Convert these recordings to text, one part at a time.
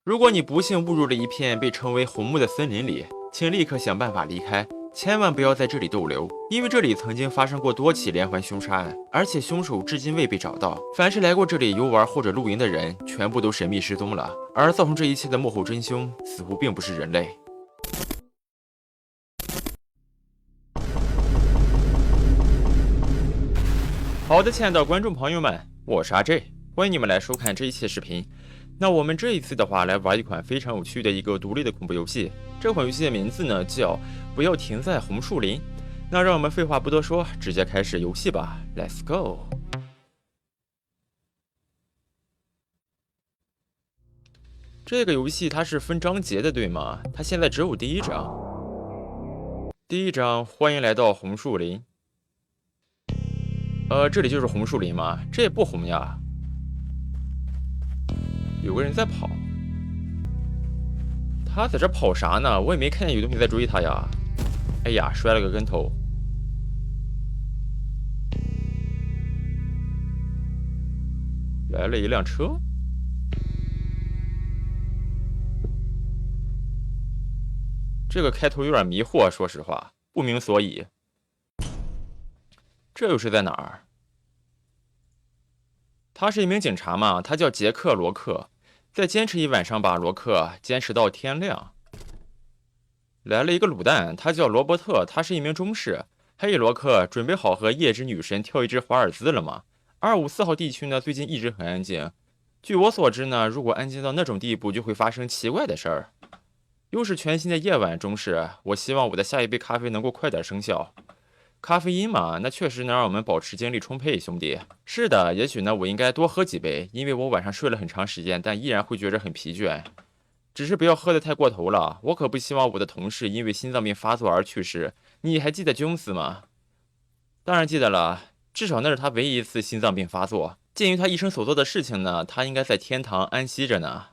如果你不幸误入了一片被称为红木的森林里，请立刻想办法离开，千万不要在这里逗留，因为这里曾经发生过多起连环凶杀案，而且凶手至今未被找到。凡是来过这里游玩或者露营的人，全部都神秘失踪了，而造成这一切的幕后真凶似乎并不是人类。好的，亲爱的观众朋友们，我是阿 J， 欢迎你们来收看这一期视频。那我们这一次的话，来玩一款非常有趣的一个独立的恐怖游戏。这款游戏的名字呢叫《不要停在红树林》。那让我们废话不多说，直接开始游戏吧 ，Let's go。这个游戏它是分章节的，对吗？它现在只有第一章。第一章，欢迎来到红树林。这里就是红树林吗？这也不红呀。有个人在跑，他在这跑啥呢？我也没看见有东西在追他呀。哎呀，摔了个跟头。来了一辆车。这个开头有点迷惑，说实话，不明所以。这又是在哪儿？他是一名警察嘛，他叫杰克·罗克。再坚持一晚上吧，罗克，坚持到天亮。来了一个卤蛋，他叫罗伯特，他是一名中士。嘿，罗克，准备好和夜之女神跳一支华尔兹了吗？254号地区呢，最近一直很安静。据我所知呢，如果安静到那种地步，就会发生奇怪的事儿。又是全新的夜晚，中士，我希望我的下一杯咖啡能够快点生效。咖啡因嘛，那确实能让我们保持精力充沛，兄弟。是的，也许呢，我应该多喝几杯，因为我晚上睡了很长时间，但依然会觉着很疲倦。只是不要喝得太过头了，我可不希望我的同事因为心脏病发作而去世。你还记得琼斯吗？当然记得了，至少那是他唯一一次心脏病发作。鉴于他一生所做的事情呢，他应该在天堂安息着呢。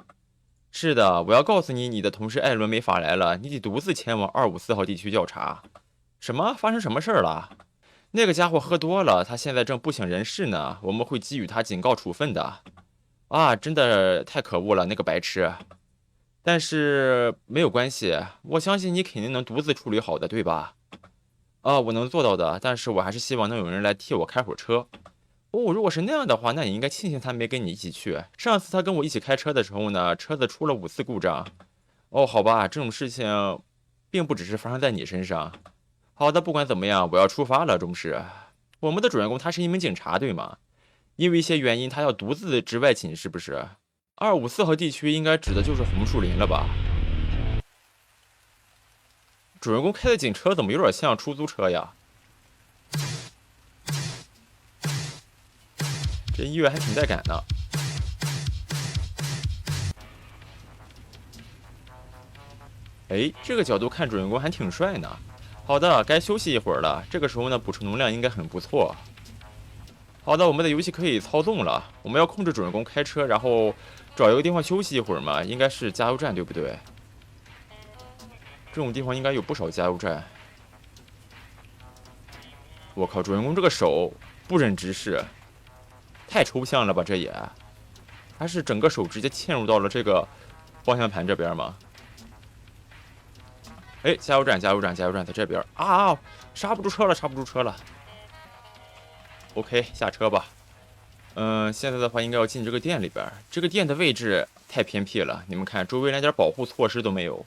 是的，我要告诉你，你的同事艾伦没法来了，你得独自前往254号地区调查。什么？发生什么事儿了？那个家伙喝多了，他现在正不省人事呢，我们会给予他警告处分的。啊，真的太可恶了，那个白痴。但是没有关系，我相信你肯定能独自处理好的，对吧？啊，我能做到的，但是我还是希望能有人来替我开会儿车。哦，如果是那样的话，那你应该庆幸他没跟你一起去。上次他跟我一起开车的时候呢，车子出了5次故障。哦，好吧，这种事情并不只是发生在你身上。好的，不管怎么样，我要出发了，中士。我们的主人公他是一名警察，对吗？因为一些原因，他要独自值外勤，是不是？254号地区应该指的就是红树林了吧？主人公开的警车怎么有点像出租车呀？这音乐还挺带感的。哎，这个角度看主人公还挺帅呢。好的，该休息一会儿了。这个时候呢，补充能量应该很不错。好的，我们的游戏可以操纵了。我们要控制主人公开车，然后找一个地方休息一会儿嘛，应该是加油站，对不对？这种地方应该有不少加油站。我靠，主人公这个手不忍直视，太抽象了吧？这也，他是整个手直接嵌入到了这个方向盘这边吗？哎，加油站，加油站，加油站在这边啊！刹不住车了，刹不住车了。OK， 下车吧。现在的话应该要进这个店里边。这个店的位置太偏僻了，你们看，周围连点保护措施都没有。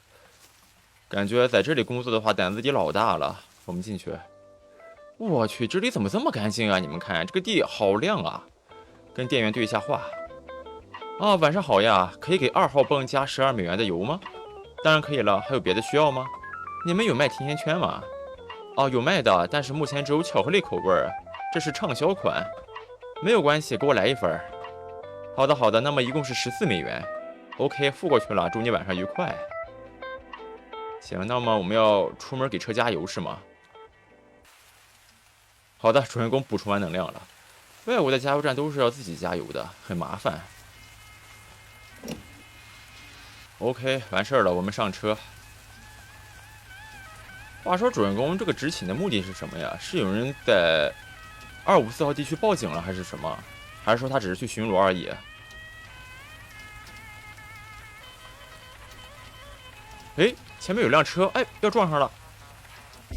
感觉在这里工作的话，胆子得老大了。我们进去。我去，这里怎么这么干净啊？你们看，这个地好亮啊！跟店员对一下话。啊，晚上好呀，可以给2号泵加12美元的油吗？当然可以了，还有别的需要吗？你们有卖甜甜圈吗？哦，有卖的，但是目前只有巧克力口味儿，这是畅销款。没有关系，给我来一份。好的，好的，那么一共是14美元。OK， 付过去了，祝你晚上愉快。行，那么我们要出门给车加油是吗？好的，主人公补充完能量了。外国的加油站都是要自己加油的，很麻烦。OK， 完事儿了，我们上车。话说，主人公这个执勤的目的是什么呀？是有人在254号地区报警了，还是什么？还是说他只是去巡逻而已？哎，前面有辆车，哎，要撞上了。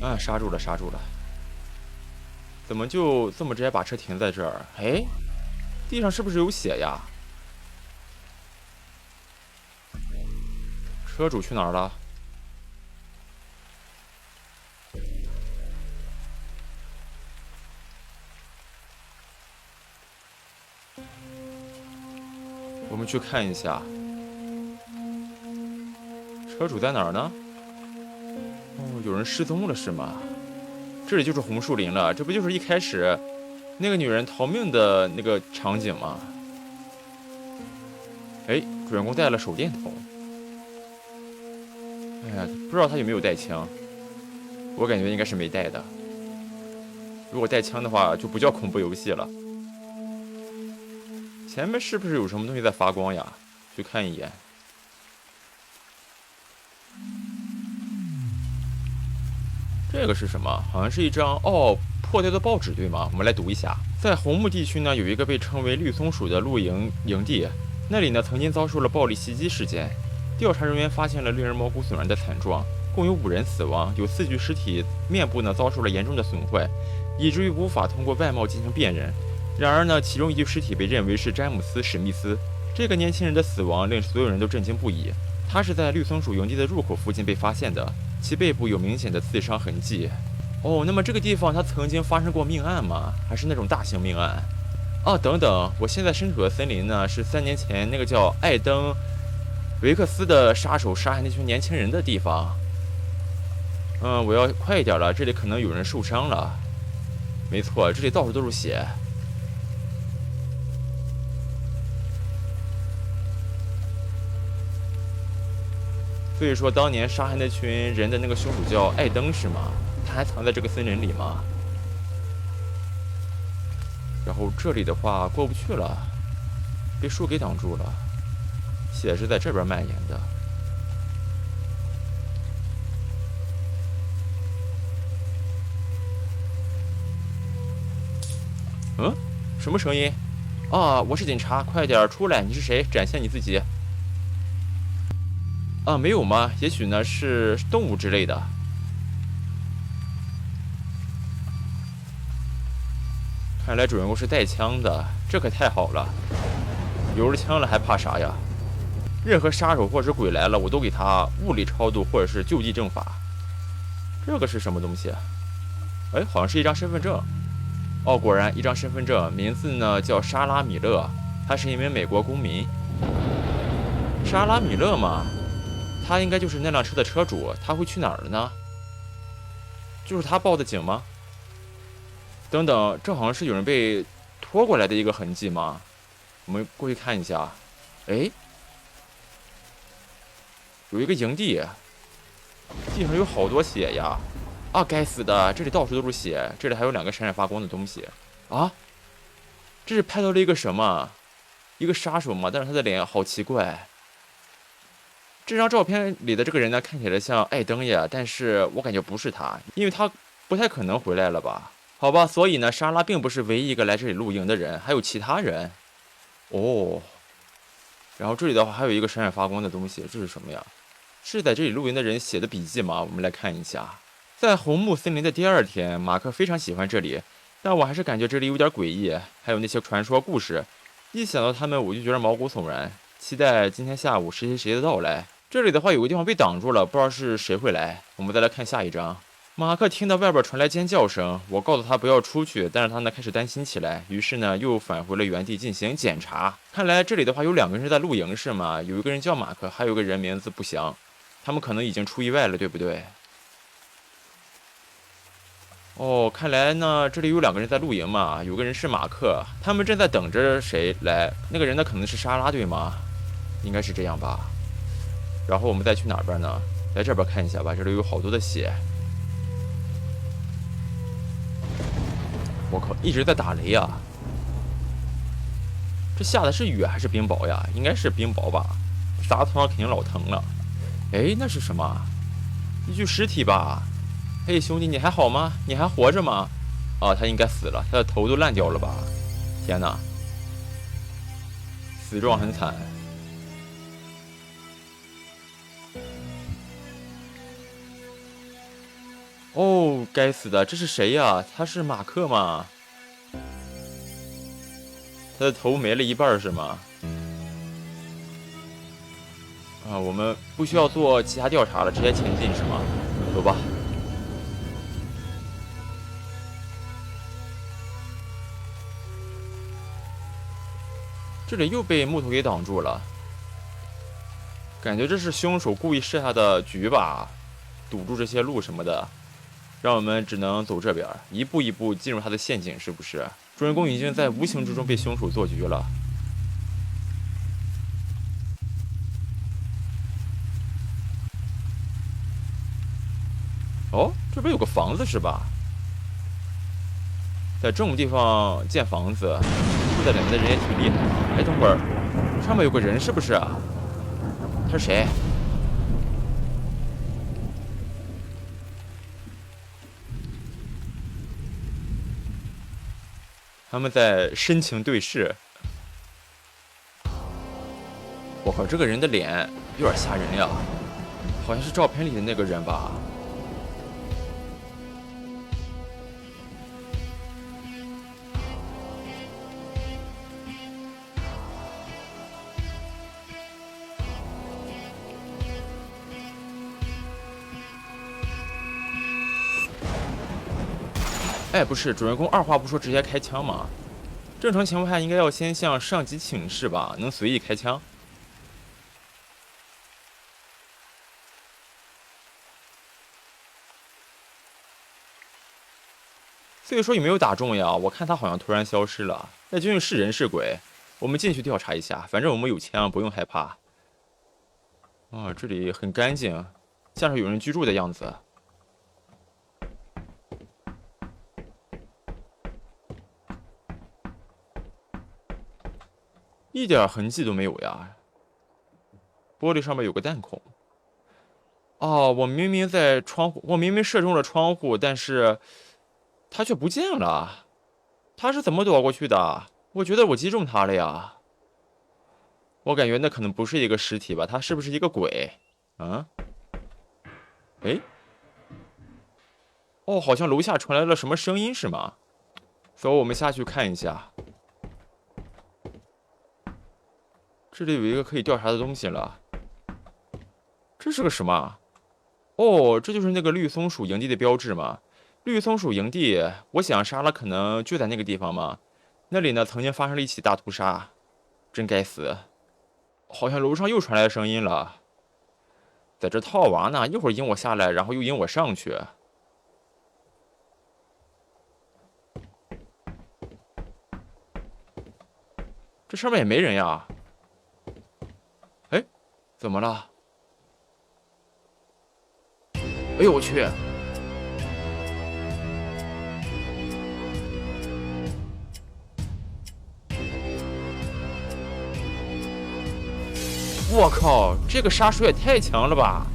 啊，刹住了，刹住了。怎么就这么直接把车停在这儿？哎，地上是不是有血呀？车主去哪儿了？我们去看一下，车主在哪儿呢？哦，有人失踪了是吗？这里就是红树林了，这不就是一开始那个女人逃命的那个场景吗？哎，主人公带了手电筒。哎呀，不知道他有没有带枪，我感觉应该是没带的。如果带枪的话，就不叫恐怖游戏了。前面是不是有什么东西在发光呀？去看一眼。这个是什么？好像是一张破掉的报纸，对吗？我们来读一下。在红木地区呢，有一个被称为绿松鼠的露营营地，那里呢曾经遭受了暴力袭击事件。调查人员发现了令人毛骨悚然的惨状，共有5人死亡，有4具尸体面部呢遭受了严重的损坏，以至于无法通过外貌进行辨认。然而呢，其中一具尸体被认为是詹姆斯·史密斯。这个年轻人的死亡令所有人都震惊不已。他是在绿松鼠营地的入口附近被发现的，其背部有明显的刺伤痕迹。哦，那么这个地方它曾经发生过命案吗？还是那种大型命案？啊，等等，我现在身处的森林呢，是3年前那个叫艾登·维克斯的杀手杀害那群年轻人的地方。我要快一点了，这里可能有人受伤了。没错，这里到处都是血。所以说，当年杀害那群人的那个凶手叫艾登是吗？他还藏在这个森林里吗？然后这里的话过不去了，被树给挡住了，血是在这边蔓延的。嗯，什么声音？啊，我是警察，快点出来！你是谁？展现你自己。啊，没有吗？也许呢是动物之类的。看来主人公是带枪的，这可太好了。有了枪了还怕啥呀？任何杀手或者是鬼来了，我都给他物理超度或者是就地正法。这个是什么东西？哎，好像是一张身份证。哦，果然一张身份证，名字呢叫莎拉·米勒，他是一名美国公民。莎拉·米勒嘛，他应该就是那辆车的车主，他会去哪儿了呢？就是他报的警吗？等等，这好像是有人被拖过来的一个痕迹吗？我们过去看一下。哎，有一个营地，地上有好多血呀！啊，该死的，这里到处都是血，这里还有2个闪闪发光的东西啊！这是拍到了一个什么？一个杀手吗？但是他的脸好奇怪。这张照片里的这个人呢，看起来像艾登呀，但是我感觉不是他，因为他不太可能回来了吧？好吧，所以呢，莎拉并不是唯一一个来这里露营的人，还有其他人。哦，然后这里的话还有一个闪闪发光的东西，这是什么呀？是在这里露营的人写的笔记吗？我们来看一下。在红木森林的第2天，马克非常喜欢这里，但我还是感觉这里有点诡异，还有那些传说故事，一想到他们我就觉得毛骨悚然，期待今天下午谁谁谁的到来。这里的话有个地方被挡住了，不知道是谁会来。我们再来看下一张。马克听到外边传来尖叫声，我告诉他不要出去，但是他呢开始担心起来，于是呢又返回了原地进行检查。看来这里的话有2个人是在露营是吗？有一个人叫马克，还有一个人名字不详，他们可能已经出意外了，对不对？哦，看来呢这里有2个人在露营嘛，有个人是马克，他们正在等着谁来，那个人呢可能是莎拉对吗？应该是这样吧。然后我们再去哪边呢？来这边看一下吧，这里有好多的血。我靠，一直在打雷啊！这下的是雨还是冰雹呀？应该是冰雹吧，砸头上肯定老疼了。哎，那是什么？一具尸体吧？嘿，兄弟，你还好吗？你还活着吗？啊，他应该死了，他的头都烂掉了吧？天哪，死状很惨。哦，该死的，这是谁呀？他是马克吗？他的头没了一半是吗？啊，我们不需要做其他调查了，直接前进是吗？走吧。这里又被木头给挡住了，感觉这是凶手故意设下的局吧，堵住这些路什么的，让我们只能走这边，一步一步进入他的陷阱，是不是？主人公已经在无形之中被凶手做局了。哦，这边有个房子是吧？在这种地方建房子，住在里面的人也挺厉害的。哎，等会儿，上面有个人是不是啊？他是谁？他们在深情对视。我靠，这个人的脸有点吓人呀，好像是照片里的那个人吧？哎，不是，主人公二话不说直接开枪吗？正常情况下应该要先向上级请示吧，能随意开枪。所以说有没有打中呀？我看他好像突然消失了，那究竟是人是鬼？我们进去调查一下，反正我们有枪，不用害怕。啊，这里很干净，像是有人居住的样子。一点痕迹都没有呀。玻璃上面有个弹孔。哦，我明明在窗户，我明明射中了窗户，但是他却不见了。他是怎么躲过去的？我觉得我击中他了呀。我感觉那可能不是一个实体吧，他是不是一个鬼？啊？哎，哦，好像楼下传来了什么声音是吗？走，我们下去看一下。这里有一个可以调查的东西了。这是个什么？哦，这就是那个绿松鼠营地的标志吗？绿松鼠营地，我想杀了可能就在那个地方嘛。那里呢，曾经发生了一起大屠杀，真该死！好像楼上又传来声音了，在这套娃呢，一会儿引我下来，然后又引我上去。这上面也没人呀。哎，怎么了？哎呦我去！我靠，这个杀手也太强了吧！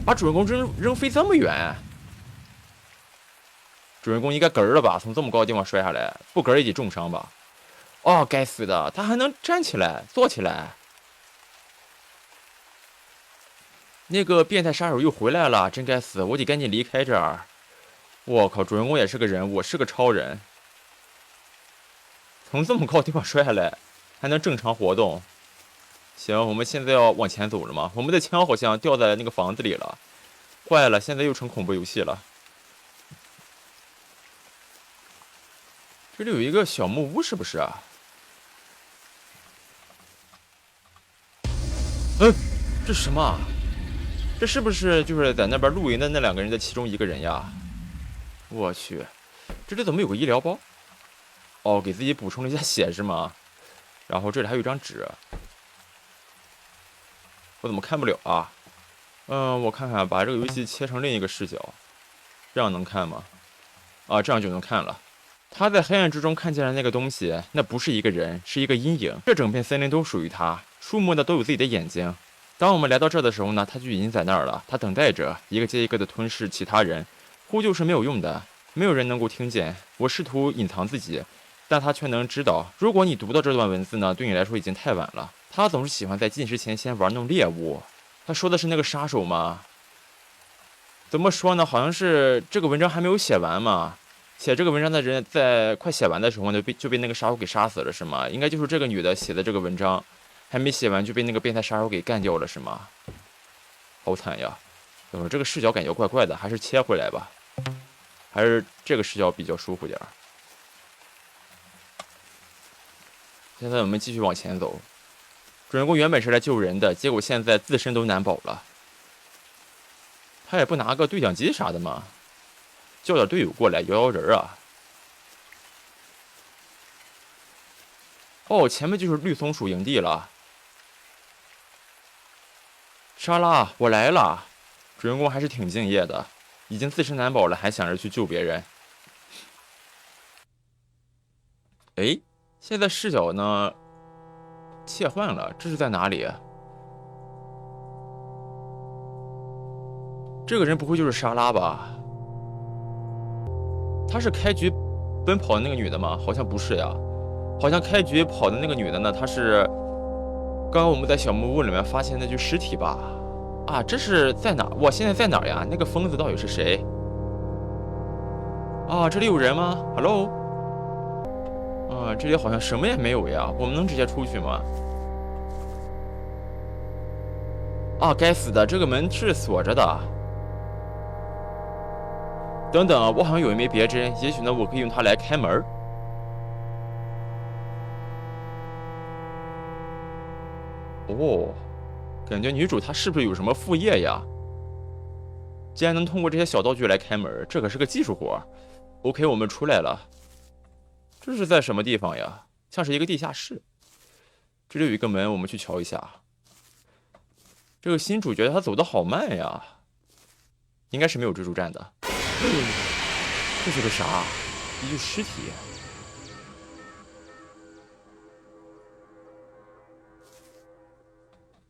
把主人公扔飞这么远，主人公应该嗝儿了吧？从这么高的地方摔下来，不嗝儿也得重伤吧？哦，该死的，他还能站起来、坐起来。那个变态杀手又回来了，真该死！我得赶紧离开这儿。我靠，主人公也是个人，我是个超人，从这么高地方摔下来，还能正常活动。行，我们现在要往前走了吗？我们的枪好像掉在那个房子里了，坏了，现在又成恐怖游戏了。这里有一个小木屋，是不是啊？嗯，这是什么？这是不是就是在那边露营的那两个人的其中一个人呀？我去，这里怎么有个医疗包？哦，给自己补充了一下血是吗？然后这里还有一张纸，我怎么看不了啊？我看看，把这个游戏切成另一个视角，这样能看吗？啊，这样就能看了。他在黑暗之中看见了那个东西，那不是一个人，是一个阴影。这整片森林都属于他，树木呢都有自己的眼睛。当我们来到这的时候呢，他就已经在那儿了。他等待着一个接一个的吞噬其他人，呼救是没有用的，没有人能够听见。我试图隐藏自己，但他却能知道。如果你读到这段文字呢，对你来说已经太晚了。他总是喜欢在进食前先玩弄猎物。他说的是那个杀手吗？怎么说呢？好像是这个文章还没有写完嘛。写这个文章的人在快写完的时候呢，就被那个杀手给杀死了，是吗？应该就是这个女的写的这个文章，还没写完就被那个变态杀手给干掉了，是吗？好惨呀！等会儿这个视角感觉怪怪的，还是切回来吧，还是这个视角比较舒服点儿。现在我们继续往前走。主人公原本是来救人的，结果现在自身都难保了。他也不拿个对讲机啥的吗？叫点队友过来摇摇人啊！哦，前面就是绿松鼠营地了。莎拉，我来了。主人公还是挺敬业的，已经自身难保了，还想着去救别人。哎，现在视角呢？切换了，这是在哪里？这个人不会就是莎拉吧？她是开局奔跑的那个女的吗？好像不是呀，好像开局跑的那个女的呢，她是刚刚我们在小木屋里面发现那具尸体吧？啊，这是在哪？我现在在哪儿呀？那个疯子到底是谁？啊，这里有人吗 ？Hello？ 啊，这里好像什么也没有呀，我们能直接出去吗？啊，该死的，这个门是锁着的。等等，我好像有一枚别针，也许呢，我可以用它来开门。哦，感觉女主她是不是有什么副业呀？既然能通过这些小道具来开门，这可是个技术活。OK， 我们出来了。这是在什么地方呀？像是一个地下室。这里有一个门，我们去瞧一下。这个新主角他走得好慢呀，应该是没有追逐战的。这是个啥？一具尸体。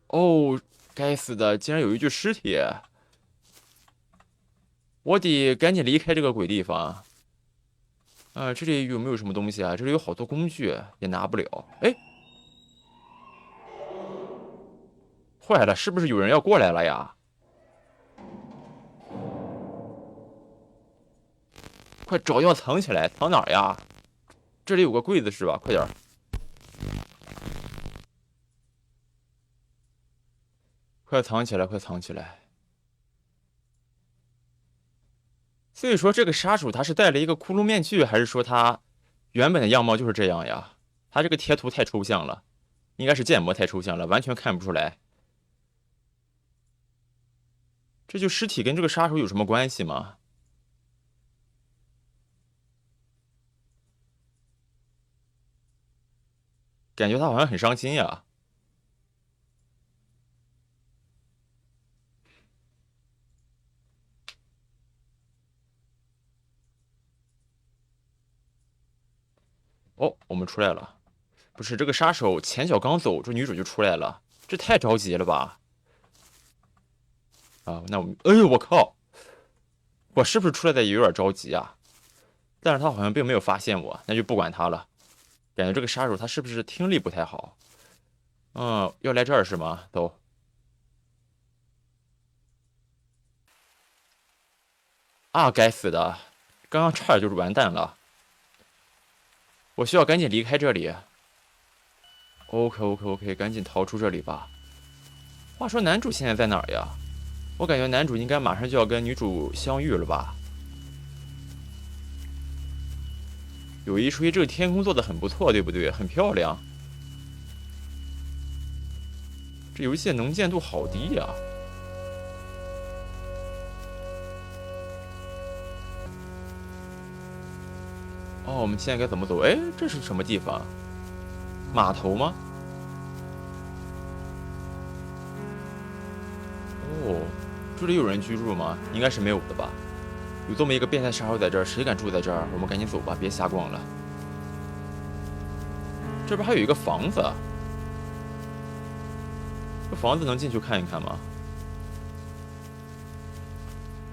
哦，该死的，竟然有一具尸体！我得赶紧离开这个鬼地方。这里有没有什么东西啊？这里有好多工具，也拿不了。哎，坏了，是不是有人要过来了呀？快找地方藏起来，藏哪儿呀？这里有个柜子是吧？快点，快藏起来，快藏起来！所以说，这个杀手他是戴了一个骷髅面具，还是说他原本的样貌就是这样呀？他这个贴图太抽象了，应该是建模太抽象了，完全看不出来。这具尸体跟这个杀手有什么关系吗？感觉他好像很伤心呀。哦，我们出来了。不是这个杀手前脚刚走，这女主就出来了，这太着急了吧？啊，那我们，哎呦我靠！我是不是出来的也有点着急啊？但是他好像并没有发现我，那就不管他了。感觉这个杀手他是不是听力不太好？要来这儿是吗？走。啊，该死的！刚刚差点就是完蛋了。我需要赶紧离开这里。OK，赶紧逃出这里吧。话说男主现在在哪儿呀？我感觉男主应该马上就要跟女主相遇了吧？有一说一，这个天空做的很不错，对不对？很漂亮。这游戏的能见度好低呀。哦，我们现在该怎么走？哎，这是什么地方？码头吗？哦，这里有人居住吗？应该是没有的吧。有这么一个变态杀手在这儿，谁敢住在这儿？我们赶紧走吧，别瞎逛了。这边还有一个房子，这房子能进去看一看吗？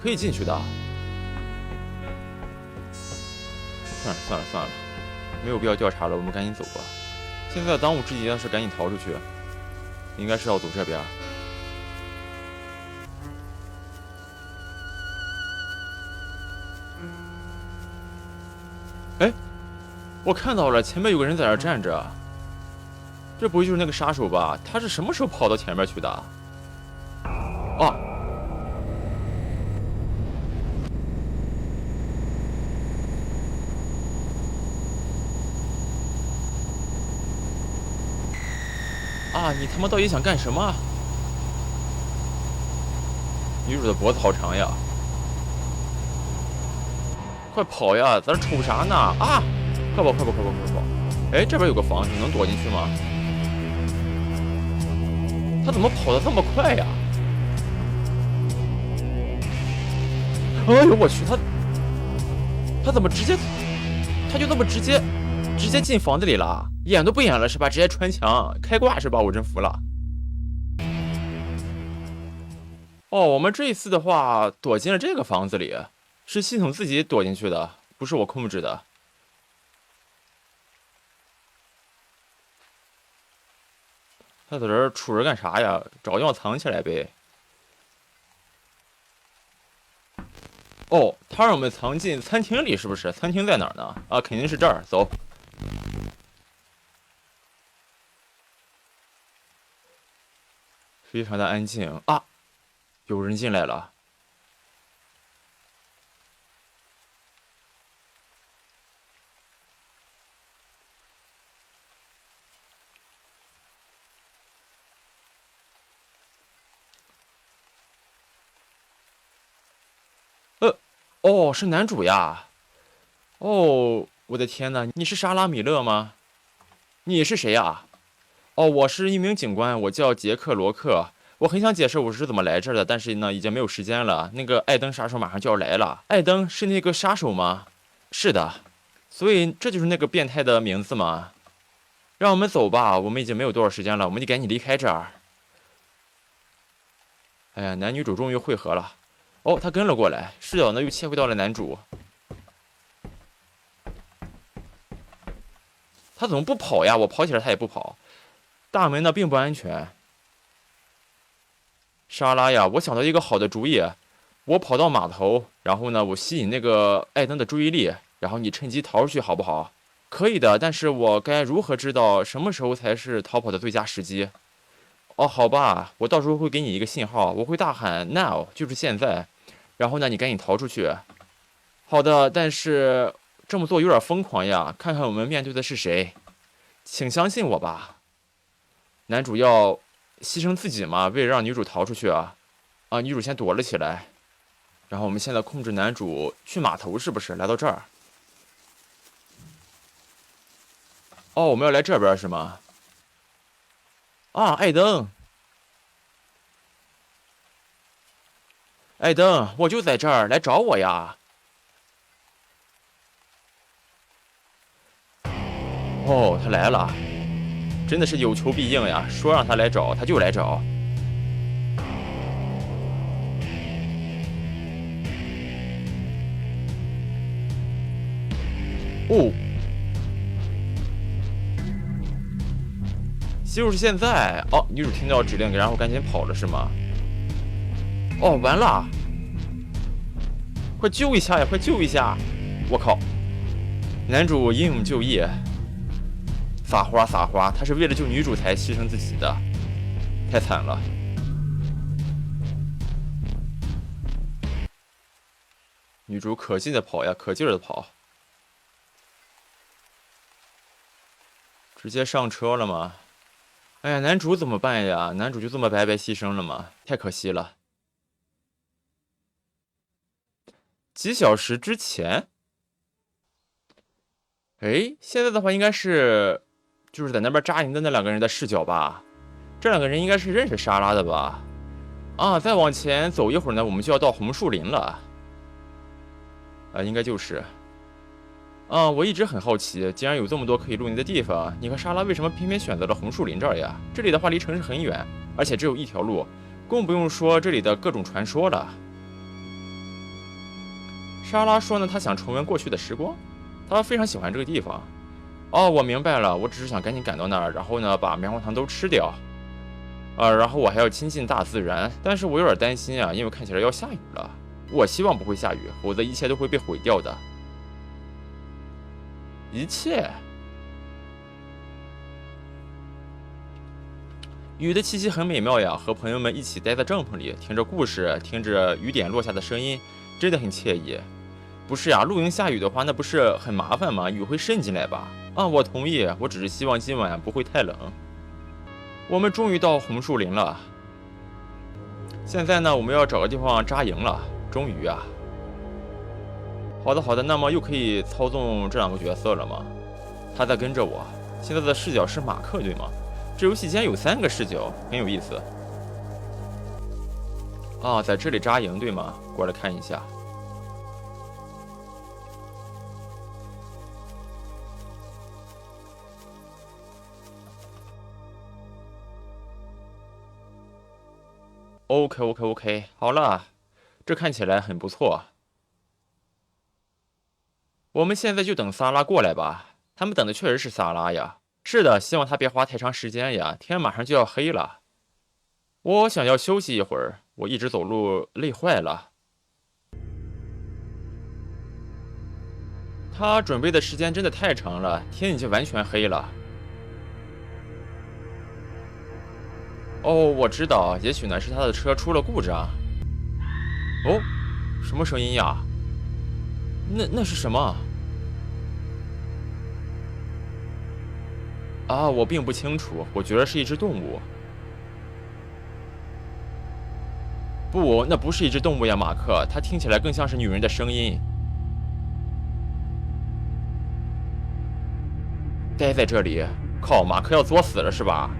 可以进去的。算了，没有必要调查了，我们赶紧走吧。现在当务之急的是赶紧逃出去，应该是要走这边。我看到了，前面有个人在那站着，这不会就是那个杀手吧？他是什么时候跑到前面去的？哦，啊！你他妈到底想干什么？女主的脖子好长呀！快跑呀！在这瞅啥呢？啊！快跑！快跑！快跑！快跑！哎，这边有个房子，能躲进去吗？他怎么跑得这么快呀？哎呦我去！他怎么直接？他就这么直接进房子里了？演都不演了是吧？直接穿墙开挂是吧？我真服了。哦，我们这一次的话躲进了这个房子里，是系统自己躲进去的，不是我控制的。他在这儿杵着干啥呀？找地方藏起来呗。哦，他让我们藏进餐厅里，是不是？餐厅在哪儿呢？啊，肯定是这儿。走。非常的安静啊，有人进来了。哦，是男主呀。哦，我的天呐，你是莎拉米勒吗？你是谁呀？哦，我是一名警官，我叫杰克罗克。我很想解释我是怎么来这儿的，但是呢，已经没有时间了。那个艾登杀手马上就要来了。艾登是那个杀手吗？是的，所以这就是那个变态的名字吗？让我们走吧，我们已经没有多少时间了，我们得赶紧离开这儿。哎呀，男女主终于会合了。哦，他跟了过来，视角呢又切回到了男主。他怎么不跑呀？我跑起来他也不跑。大门呢并不安全。莎拉呀，我想到一个好的主意，我跑到码头，然后呢，我吸引那个艾登的注意力，然后你趁机逃出去，好不好？可以的，但是我该如何知道什么时候才是逃跑的最佳时机？哦，好吧，我到时候会给你一个信号，我会大喊 “now”，就是现在，然后呢，你赶紧逃出去。好的，但是这么做有点疯狂呀，看看我们面对的是谁，请相信我吧。男主要牺牲自己嘛，为了让女主逃出去啊！啊，女主先躲了起来，然后我们现在控制男主去码头，是不是？来到这儿。哦，我们要来这边是吗？啊，艾登，艾登，我就在这儿，来找我呀！哦，他来了，真的是有求必应呀！说让他来找，他就来找。哦，就是现在哦！女主听到指令，然后赶紧跑了是吗？哦，完了！快救一下呀！快救一下！我靠！男主英勇就义，撒花撒花，他是为了救女主才牺牲自己的，太惨了。女主可劲的跑呀，可劲儿的跑，直接上车了吗？哎呀，男主怎么办呀？男主就这么白白牺牲了吗？太可惜了。几小时之前，哎，现在的话应该是，就是在那边扎营的那两个人的视角吧？这两个人应该是认识莎拉的吧？啊，再往前走一会儿呢，我们就要到红树林了。啊，应该就是。啊，我一直很好奇，既然有这么多可以露营的地方，你和莎拉为什么偏偏选择了红树林这儿呀？这里的话离城市很远，而且只有一条路，更不用说这里的各种传说了。莎拉说呢，她想重温过去的时光，她非常喜欢这个地方。哦，我明白了，我只是想赶紧赶到那儿，然后呢把棉花糖都吃掉。然后我还要亲近大自然，但是我有点担心啊，因为看起来要下雨了。我希望不会下雨，否则一切都会被毁掉的。一切。雨的气息很美妙呀，和朋友们一起待在帐篷里，听着故事，听着雨点落下的声音，真的很惬意。不是呀，露营下雨的话，那不是很麻烦吗？雨会渗进来吧？啊，我同意，我只是希望今晚不会太冷。我们终于到红树林了，现在呢，我们要找个地方扎营了。终于啊！好的，好的，那么又可以操纵这两个角色了吗？他在跟着我，现在的视角是马克，对吗？这游戏竟然有3个视角，很有意思。啊，在这里扎营，对吗？过来看一下。OK，好了，这看起来很不错。我们现在就等萨拉过来吧。他们等的确实是萨拉呀。是的，希望他别花太长时间呀，天马上就要黑了。我想要休息一会儿，我一直走路累坏了。他准备的时间真的太长了，天已经完全黑了。哦，我知道，也许呢是他的车出了故障。哦，什么声音呀？那是什么？啊，我并不清楚，我觉得是一只动物。不，那不是一只动物呀，马克，它听起来更像是女人的声音。待在这里，靠，马克要作死了是吧？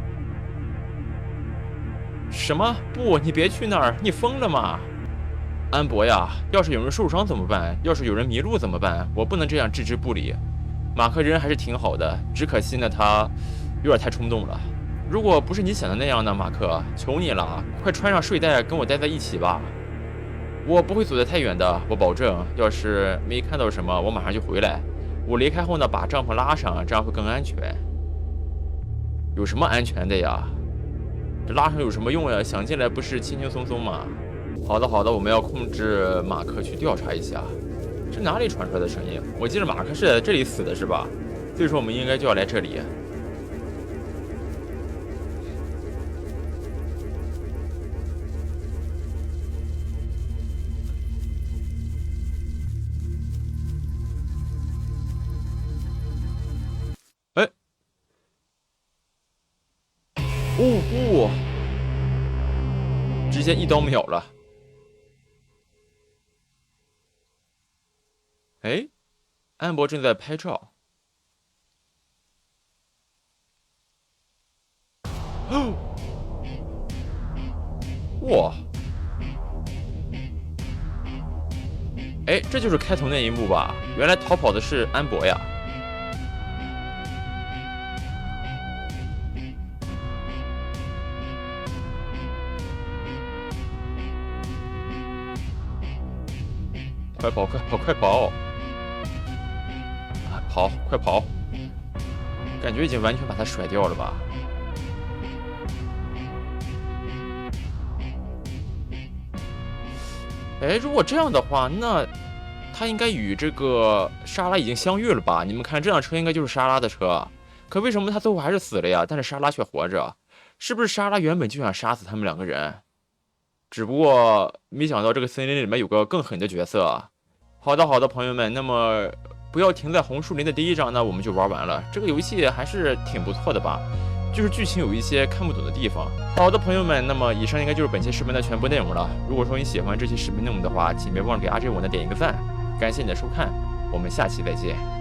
什么？不，你别去那儿，你疯了吗？安博呀，要是有人受伤怎么办？要是有人迷路怎么办？我不能这样置之不理。马克人还是挺好的，只可惜呢，他有点太冲动了。如果不是你想的那样呢，马克，求你了，快穿上睡袋跟我待在一起吧。我不会走得太远的，我保证。要是没看到什么，我马上就回来。我离开后呢，把帐篷拉上，这样会更安全。有什么安全的呀？这拉上有什么用呀？想进来不是轻轻松松吗？好的，好的，我们要控制马克去调查一下，这哪里传出来的声音？我记得马克是在这里死的，是吧？所以说我们应该就要来这里。哎，哦不，直接一刀秒了。哎，安博正在拍照。哦，哇！哎，这就是开头那一幕吧？原来逃跑的是安博呀！快跑，快跑，快跑！跑，快跑！感觉已经完全把他甩掉了吧？哎，如果这样的话，那他应该与这个莎拉已经相遇了吧？你们看，这辆车应该就是莎拉的车。可为什么他最后还是死了呀？但是莎拉却活着，是不是莎拉原本就想杀死他们2个人？只不过没想到这个森林里面有个更狠的角色。好的，好的，朋友们，那么不要停在红树林的第1章呢，我们就玩完了。这个游戏还是挺不错的吧？就是剧情有一些看不懂的地方。好的，朋友们，那么以上应该就是本期视频的全部内容了。如果说你喜欢这期视频内容的话，请别忘了给阿 J 我呢点一个赞，感谢你的收看，我们下期再见。